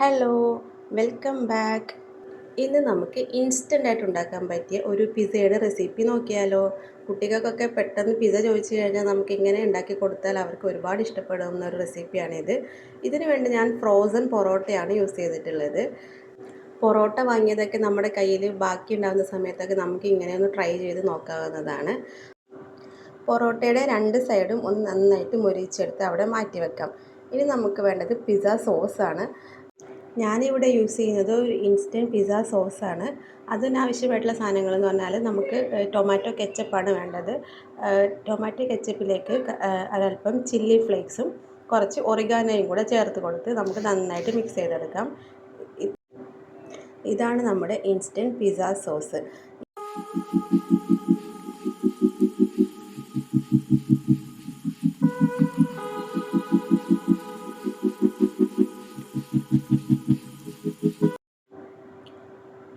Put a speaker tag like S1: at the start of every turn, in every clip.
S1: Hello, welcome back. ഇന്ന് നമുക്ക് instant ആയിട്ട് ഉണ്ടാക്കാൻ പറ്റിയ ഒരു പിസയുടെ റെസിപ്പി നോക്കിയാലോ. കുട്ടികൾക്കൊക്കെ പെട്ടെന്ന് പിസ ചോദിച്ചു കഴിഞ്ഞാൽ നമുക്ക് ഇങ്ങനെ ഉണ്ടാക്കി കൊടുത്താൽ അവർക്ക് ഒരുപാട് ഇഷ്ടപ്പെടുന്ന ഒരു റെസിപ്പിയാണിത്. ഇതിനു വേണ്ടി ഞാൻ ഫ്രോസൺ പൊറോട്ടയാണ് യൂസ് ചെയ്തിട്ടുള്ളത്. പൊറോട്ട വാങ്ങിയതൊക്കെ നമ്മുടെ കയ്യിൽ ബാക്കി ഉണ്ടാകുന്ന സമയത്തൊക്കെ നമുക്ക് ഇങ്ങനെ ഒന്ന് ട്രൈ ചെയ്ത് നോക്കാവുന്നതാണ്. പൊറോട്ടയുടെ രണ്ട് സൈഡും ഒന്ന് നന്നായിട്ട് മൊരിച്ചെടുത്ത് അവിടെ മാറ്റി വെക്കാം. ഇനി നമുക്ക് വേണ്ടത് പിസ്സ സോസാണ്. ഞാനിവിടെ യൂസ് ചെയ്യുന്നത് ഒരു ഇൻസ്റ്റൻറ്റ് പിസ്സ സോസാണ്. അതിനാവശ്യമായിട്ടുള്ള സാധനങ്ങളെന്ന് പറഞ്ഞാൽ നമുക്ക് ടൊമാറ്റോ കെച്ചപ്പാണ് വേണ്ടത്. ടൊമാറ്റോ കെച്ചപ്പിലേക്ക് ഒരൽപ്പം ചില്ലി ഫ്ലേക്സും കുറച്ച് ഒറിഗാനോയും കൂടെ ചേർത്ത് കൊടുത്ത് നമുക്ക് നന്നായിട്ട് മിക്സ് ചെയ്തെടുക്കാം. ഇതാണ് നമ്മുടെ ഇൻസ്റ്റൻറ്റ് പിസ്സ സോസ്.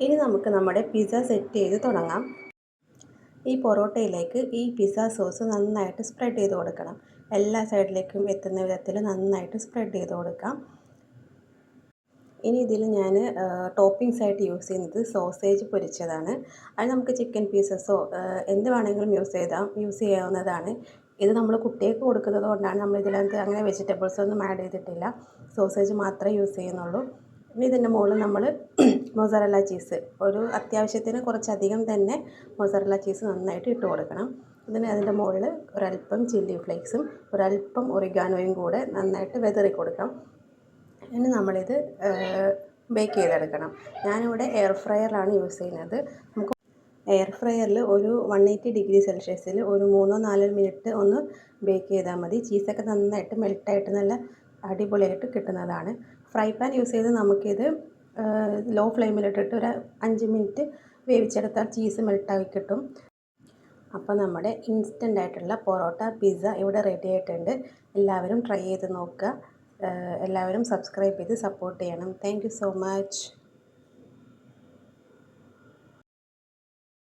S1: ഇനി നമുക്ക് നമ്മുടെ പിസ്സ സെറ്റ് ചെയ്ത് തുടങ്ങാം. ഈ പൊറോട്ടയിലേക്ക് ഈ പിസ്സ സോസ് നന്നായിട്ട് സ്പ്രെഡ് ചെയ്ത് കൊടുക്കണം. എല്ലാ സൈഡിലേക്കും എത്തുന്ന വിധത്തിൽ നന്നായിട്ട് സ്പ്രെഡ് ചെയ്ത് കൊടുക്കാം. ഇനി ഇതിൽ ഞാൻ ടോപ്പിംഗ്സ് ആയിട്ട് യൂസ് ചെയ്യുന്നത് സോസേജ് പൊരിച്ചതാണ്. അത് നമുക്ക് ചിക്കൻ പീസസോ എന്ത് വേണമെങ്കിലും യൂസ് ചെയ്യാവുന്നതാണ്. ഇത് നമ്മൾ കുട്ടികൾക്ക് കൊടുക്കുന്നത് കൊണ്ടാണ് നമ്മൾ ഇതിനകത്ത് അങ്ങനെ വെജിറ്റബിൾസ് ഒന്നും ആഡ് ചെയ്തിട്ടില്ല. സോസേജ് മാത്രമേ യൂസ് ചെയ്യുന്നുള്ളൂ. ഇനി ഇതിൻ്റെ മുകളിൽ നമ്മൾ മൊസറല്ല ചീസ് ഒരു അത്യാവശ്യത്തിന് കുറച്ചധികം തന്നെ മൊസറല്ല ചീസ് നന്നായിട്ട് ഇട്ട് കൊടുക്കണം. അതിൻ്റെ മുകളിൽ ഒരൽപ്പം ചില്ലി ഫ്ലേക്സും ഒരൽപ്പം ഒറിഗാനോയും കൂടെ നന്നായിട്ട് വെതറി കൊടുക്കാം. ഇനി നമ്മളിത് ബേക്ക് ചെയ്തെടുക്കണം. ഞാനിവിടെ എയർ ഫ്രയറിലാണ് യൂസ് ചെയ്യുന്നത്. നമുക്ക് എയർ ഫ്രയറിൽ ഒരു 180 ഡിഗ്രി സെൽഷ്യസിൽ ഒരു 3-4 മിനിറ്റ് ഒന്ന് ബേക്ക് ചെയ്താൽ മതി. ചീസൊക്കെ നന്നായിട്ട് മെൽട്ടായിട്ട് നല്ല അടിപൊളിയായിട്ട് കിട്ടുന്നതാണ്. ഫ്രൈ പാൻ യൂസ് ചെയ്ത് നമുക്കിത് ലോ ഫ്ലെയിമിലിട്ടിട്ട് ഒരു 5 മിനിറ്റ് വേവിച്ചെടുത്താൽ ചീസ് മെൽട്ടായി കിട്ടും. അപ്പോൾ നമ്മുടെ ഇൻസ്റ്റൻ്റ് ആയിട്ടുള്ള പൊറോട്ട പിസ്സ ഇവിടെ റെഡി ആയിട്ടുണ്ട്. എല്ലാവരും ട്രൈ ചെയ്ത് നോക്കുക. എല്ലാവരും സബ്സ്ക്രൈബ് ചെയ്ത് സപ്പോർട്ട് ചെയ്യണം. Thank you so much.